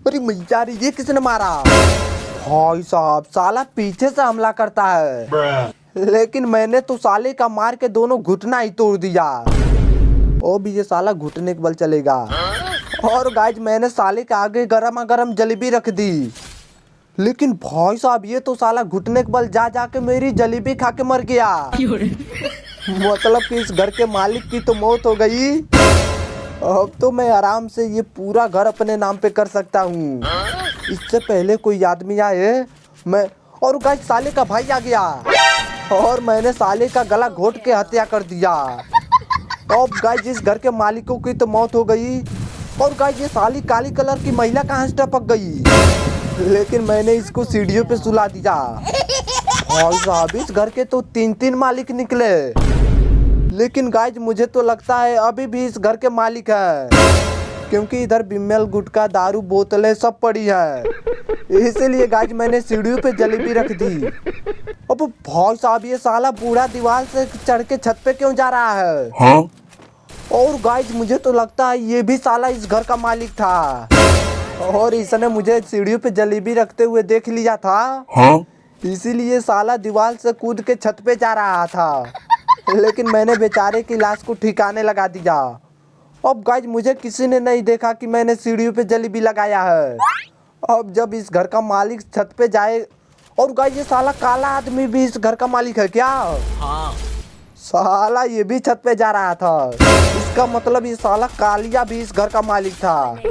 अरे मैया रे, ये किसने मारा? भाई साहब, साला पीछे से हमला करता है, लेकिन मैंने तो साले का मार के दोनों घुटना ही तोड़ दिया। ओ भी ये साला घुटने के बल चलेगा। और गाइज मैंने साले के आगे गरमा गरम जलेबी रख दी, लेकिन भाई साहब ये तो साला घुटने के बल जा जाके मेरी जलेबी खा के मर गया। मतलब कि इस घर के मालिक की तो मौत हो गई। अब तो मैं आराम से ये पूरा घर अपने नाम पे कर सकता हूँ। इससे पहले कोई आदमी आए मैं, और गाइस साले का भाई आ गया और मैंने साले का गला घोट के हत्या कर दिया। अब गाइस इस घर के मालिकों की तो मौत हो गई। और गाइस ये साली काली कलर की महिला कहाँ से टपक गई, लेकिन मैंने इसको सीढ़ियों पे सुला दिया। और साहब इस घर के तो 3 मालिक निकले, लेकिन गाइज मुझे तो लगता है अभी भी इस घर के मालिक है, क्योंकि इधर बिमल गुटखा दारू बोतलें सब पड़ी है। इसीलिए गाइज मैंने सीढ़ियों पे जलेबी रख दी। अब भाई साहब ये साला बूढ़ा दीवार से चढ़ के छत पे क्यों जा रहा है? हाँ? और गाइज मुझे तो लगता है ये भी साला इस घर का मालिक था, और इसने मुझे सीढ़ियों पे जलेबी रखते हुए देख लिया था। हाँ? इसीलिए साला दीवार से कूद के छत पे जा रहा था, लेकिन मैंने बेचारे की लाश को ठिकाने लगा दिया। अब गाइज मुझे किसी ने नहीं देखा कि मैंने सीढ़ियों पे जलेबी लगाया है। अब जब इस घर का मालिक छत पे जाए, और गाइज ये साला काला आदमी भी इस घर का मालिक है क्या? हाँ। साला ये भी छत पे जा रहा था, इसका मतलब ये साला कालिया भी इस घर का मालिक था,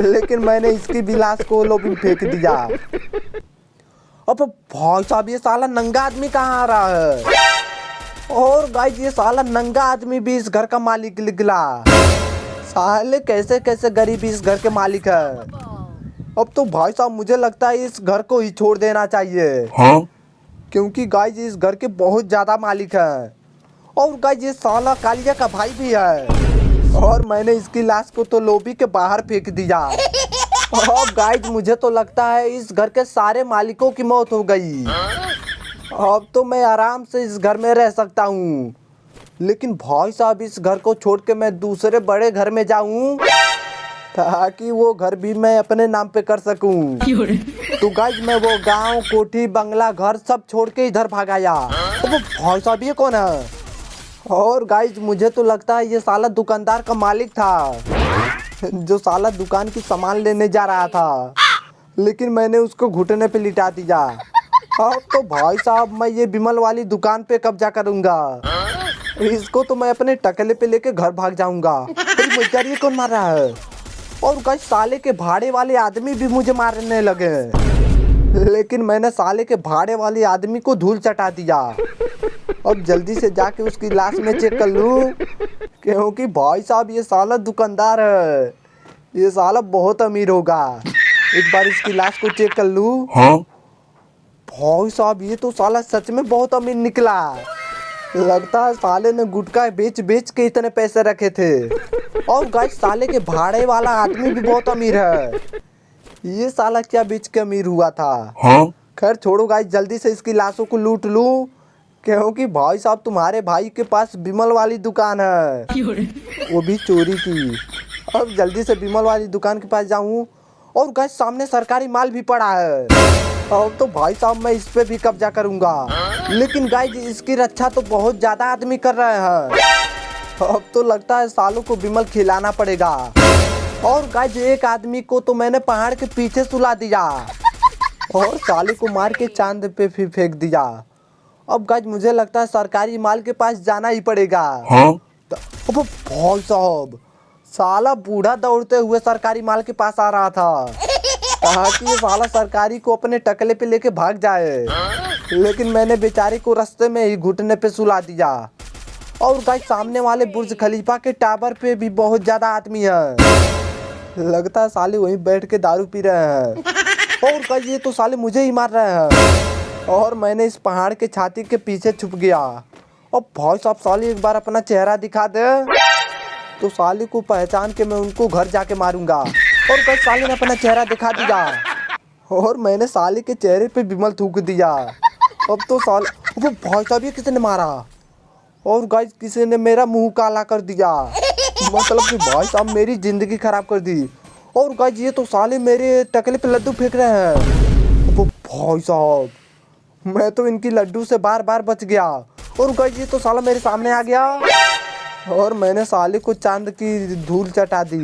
लेकिन मैंने इसकी भी लाश को लो भी फेंक दिया। अब भाई साहब ये साला नंगा आदमी कहाँ आ रहा है? और गाइस ये साला नंगा आदमी भी इस घर का मालिक निकला। साले कैसे कैसे गरीब इस घर के मालिक है। अब तो भाई साहब मुझे लगता है इस घर को ही छोड़ देना चाहिए। हाँ? क्योंकि गाइस इस घर के बहुत ज्यादा मालिक हैं। और गाइस ये साला कालिया का भाई भी है, और मैंने इसकी लाश को तो लॉबी के बाहर फेंक दिया। अब गाइस मुझे तो लगता है इस घर के सारे मालिकों की मौत हो गई। अब तो मैं आराम से इस घर में रह सकता हूँ, लेकिन भाई साहब इस घर को छोड़ के मैं दूसरे बड़े घर में जाऊँ, ताकि वो घर भी मैं अपने नाम पे कर सकूँ। तो गाइस मैं वो गांव, कोठी, बंगला, घर सब छोड़ के इधर भाग आया। तो वो भाई साहब ये कौन है? और गाइस मुझे तो लगता है ये साला दुकानदार का मालिक था, जो साला दुकान की सामान लेने जा रहा था, लेकिन मैंने उसको घुटने पे लिटा दिया। अब तो भाई साहब मैं ये बिमल वाली दुकान पे कब्जा करूंगा, इसको तो मैं अपने टकले पे लेके घर भाग जाऊंगा। मुझे ये कौन मार रहा है? और गाइस साले के भाड़े वाले आदमी भी मुझे मारने लगे, लेकिन मैंने साले के भाड़े वाले आदमी को धूल चटा दिया। अब जल्दी से जाके उसकी लाश में चेक कर लूं, क्योंकि भाई साहब ये साला दुकानदार है, ये साला बहुत अमीर होगा। एक बार इसकी लाश को चेक कर लूं। हाँ? भाई साहब ये तो साला सच में बहुत अमीर निकला। लगता है साले ने गुटखा बेच बेच के इतने पैसे रखे थे। और गाइस साले के भाड़े वाला आदमी भी बहुत अमीर है, ये साला क्या बेच के अमीर हुआ था? हाँ? खैर छोड़ो गाइस, जल्दी से इसकी लाशों को लूट लूं, क्योंकि भाई साहब तुम्हारे भाई के पास बिमल वाली दुकान है, वो भी चोरी की। अब जल्दी से बिमल वाली दुकान के पास जाऊं। और गाइस सामने सरकारी माल भी पड़ा है, अब तो भाई साहब मैं इस पे भी कब्जा करूंगा, लेकिन गाइस इसकी रक्षा तो बहुत ज्यादा आदमी कर रहे हैं। अब तो लगता है सालों को बिमल खिलाना पड़ेगा। और गाइस एक आदमी को तो मैंने पहाड़ के पीछे सुला दिया, और साले को मार के चांद पे फिर फेंक दिया। अब गाइस मुझे लगता है सरकारी माल के पास जाना ही पड़ेगा। हाँ? अब भाई साहब साला बूढ़ा दौड़ते हुए सरकारी माल के पास आ रहा था, ताकि ये साला सरकारी को अपने टकले पे लेके भाग जाए, लेकिन मैंने बेचारे को रास्ते में ही घुटने पे सुला दिया। और गाइस सामने वाले बुर्ज खलीफा के टावर पे भी बहुत ज्यादा आदमी है, लगता है साले वहीं बैठ के दारू पी रहे हैं। और गाइस ये तो साले मुझे ही मार रहे हैं, और मैंने इस पहाड़ के छाती के पीछे छुप गया। अब भाई साहब साले एक बार अपना चेहरा दिखा दे, तो साले को पहचान के मैं उनको घर जाके मारूंगा। और गाइस साले ने अपना चेहरा दिखा दिया, और मैंने साले के चेहरे पे बिमल थूक दिया। अब तो साले, वो भाई साहब ये किसने मारा? और गाइस किसी ने मेरा मुंह काला कर दिया, मतलब कि भाई साहब मेरी जिंदगी खराब कर दी। और गाइस ये तो साले मेरे टकले पे लड्डू फेंक रहे हैं। अब भाई साहब, मैं तो इनकी लड्डू से बार बार बच गया। और गाइस ये तो साला मेरे सामने आ गया और मैंने साले को चांद की धूल चटा दी।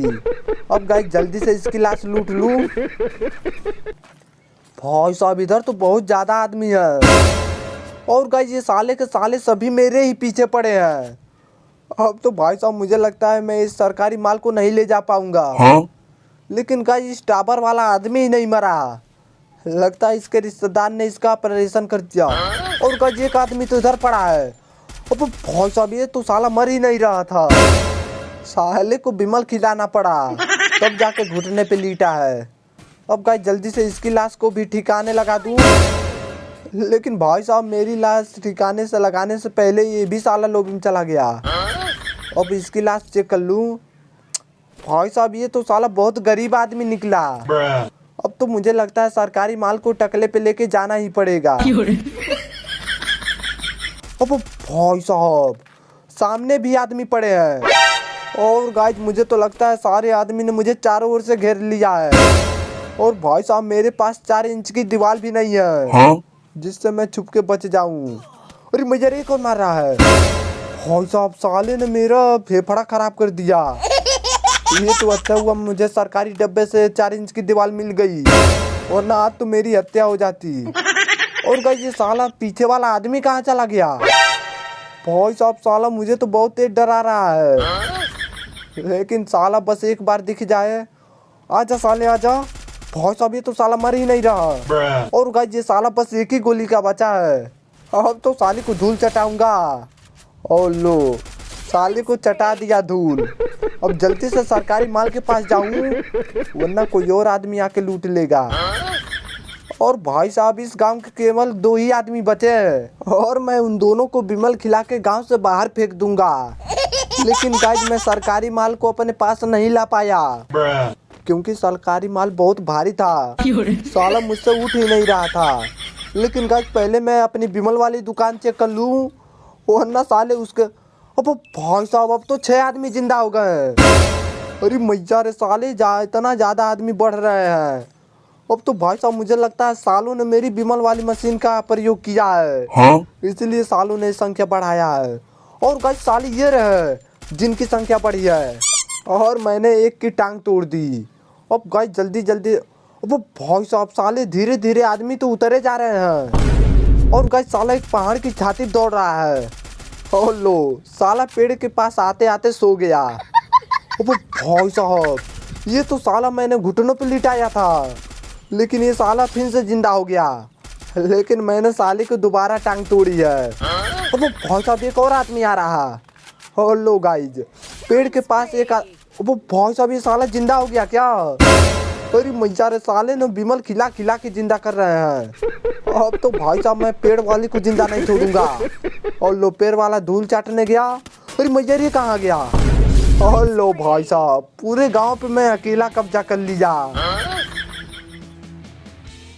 अब गाइस जल्दी से इसकी लाश लूट लूं। भाई साहब इधर तो बहुत ज्यादा आदमी है और गाइस ये साले के साले सभी मेरे ही पीछे पड़े हैं। अब तो भाई साहब मुझे लगता है मैं इस सरकारी माल को नहीं ले जा पाऊंगा। लेकिन गाइस इस टावर वाला आदमी ही नहीं मरा, लगता है इसके रिश्तेदार ने इसका ऑपरेशन कर दिया। और गाइस एक आदमी तो इधर पड़ा है। अब भाई साहब ये तो साला मर ही नहीं रहा था, साले को बिमल खिलाना पड़ा तब जाके घुटने पे लेटा है। अब गाइस जल्दी से इसकी लाश को भी ठिकाने लगा दूं। लेकिन भाई साहब मेरी लाश ठिकाने से लगाने से पहले ये भी साला लोबी में चला गया। अब इसकी लाश चेक कर लूं। भाई साहब ये तो साला बहुत गरीब आदमी निकला। अब तो मुझे लगता है सरकारी माल को टकले पे लेके जाना ही पड़ेगा। अब भाई साहब सामने भी आदमी पड़े हैं और गाइस मुझे तो लगता है सारे आदमी ने मुझे चारों ओर से घेर लिया है। और भाई साहब मेरे पास 4 इंच की दीवार भी नहीं है जिससे मैं छुप के बच जाऊं। अरे मुझे ये कौन मार रहा है? भाई साहब साले ने मेरा फेफड़ा खराब कर दिया। ये तो अच्छा हुआ मुझे सरकारी डब्बे से 4 इंच की दीवार मिल गई, वरना आज तो मेरी हत्या हो जाती। और गाइस ये साला पीछे वाला आदमी कहाँ चला गया? भाई साहब साला मुझे तो बहुत तेज डरा रहा है, लेकिन साला बस एक बार दिख जाए। आजा साले आजा। भाई साहब ये तो साला मर ही नहीं रहा। और गाइस ये साला बस एक ही गोली का बचा है। अब तो साले को धूल चटाऊंगा। और लो साले को चटा दिया धूल। अब जल्दी से सरकारी माल के पास जाऊं वरना कोई और आदमी आके लूट लेगा। और भाई साहब इस गांव के केवल 2 ही आदमी बचे हैं और मैं उन दोनों को बिमल खिला के गांव से बाहर फेंक दूंगा। लेकिन गाइस मैं सरकारी माल को अपने पास नहीं ला पाया क्योंकि सरकारी माल बहुत भारी था, साला मुझसे उठ ही नहीं रहा था। लेकिन गाइस पहले मैं अपनी बिमल वाली दुकान चेक कर लूं वरना साले उसके। अब भाई साहब अब तो 6 आदमी जिंदा हो गए। अरे मैया रे साले इतना ज्यादा आदमी बढ़ रहे हैं। अब तो भाई साहब मुझे लगता है सालों ने मेरी बिमल वाली मशीन का प्रयोग किया है, इसलिए सालों ने संख्या बढ़ाया है। और गाइस साले ये रहे जिनकी संख्या बढ़ी है और मैंने एक की टांग तोड़ दी। अब गाइस जल्दी जल्दी। अब भाई साहब साले धीरे धीरे आदमी तो उतरे जा रहे हैं और गाइस साला एक पहाड़ की छाती दौड़ रहा है। और लो साला पेड़ के पास आते आते सो गया। अब भाई साहब ये तो साला मैंने घुटनों पे लिटाया था, लेकिन ये साला फिर से जिंदा हो गया। लेकिन मैंने साले को दोबारा टांग तोड़ी है। अब भाई साहब एक और आदमी आ रहा। और लो गाइज पेड़ के पास एक अब भाई साहब ये साला जिंदा हो गया क्या? अरे मैया रे साले ने बिमल खिला खिला के जिंदा कर रहे हैं। अब तो भाई साहब मैं पेड़ वाली को जिंदा नहीं छोड़ूंगा। और लो पेड़ वाला धूल चाटने गया। अरे मैया ये कहाँ गया? और लो भाई साहब पूरे गांव पे मैं अकेला कब्जा कर लिया।